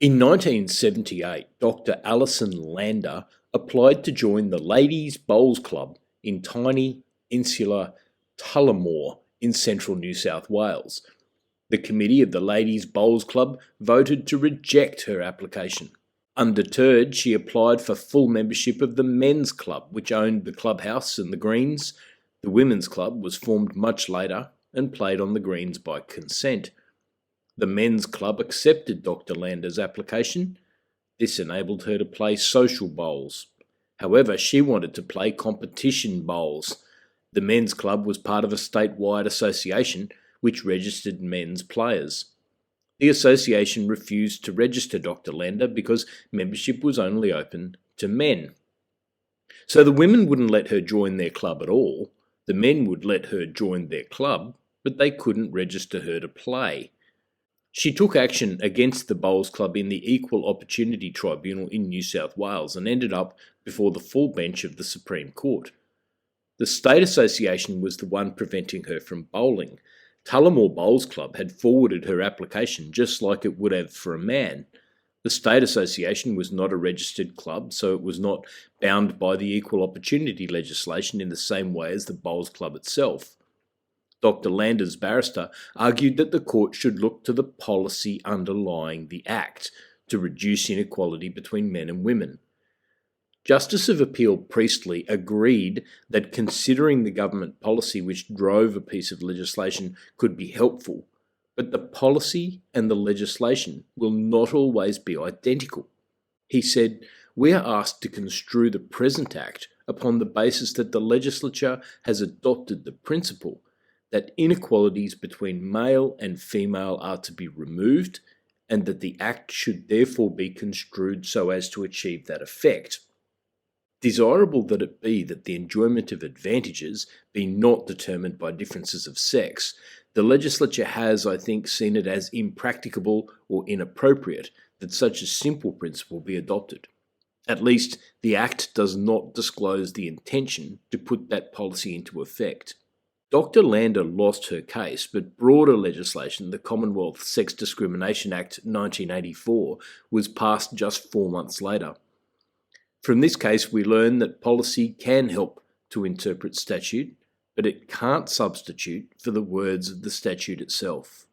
In 1978, Dr. Alison Lander applied to join the Ladies' Bowls Club in tiny, insular Tullamore in central New South Wales. The committee of the Ladies' Bowls Club voted to reject her application. Undeterred, she applied for full membership of the Men's Club, which owned the clubhouse and the greens. The Women's Club was formed much later and played on the greens by consent. The Men's Club accepted Dr. Lander's application. This enabled her to play social bowls. However, she wanted to play competition bowls. The Men's Club was part of a statewide association which registered men's players. The association refused to register Dr. Lander because membership was only open to men. So the women wouldn't let her join their club at all. The men would let her join their club, but they couldn't register her to play. She took action against the Bowls Club in the Equal Opportunity Tribunal in New South Wales and ended up before the full bench of the Supreme Court. The State Association was the one preventing her from bowling. Tullamore Bowls Club had forwarded her application just like it would have for a man. The State Association was not a registered club, so it was not bound by the equal opportunity legislation in the same way as the Bowls Club itself. Dr. Lander's barrister argued that the court should look to the policy underlying the Act to reduce inequality between men and women. Justice of Appeal Priestley agreed that considering the government policy which drove a piece of legislation could be helpful, but the policy and the legislation will not always be identical. He said, "We are asked to construe the present Act upon the basis that the legislature has adopted the principle that inequalities between male and female are to be removed, and that the Act should therefore be construed so as to achieve that effect. Desirable that it be that the enjoyment of advantages be not determined by differences of sex, the legislature has, I think, seen it as impracticable or inappropriate that such a simple principle be adopted. At least, the Act does not disclose the intention to put that policy into effect." Dr. Lander lost her case, but broader legislation, the Commonwealth Sex Discrimination Act 1984, was passed just 4 months later. From this case, we learn that policy can help to interpret statute, but it can't substitute for the words of the statute itself.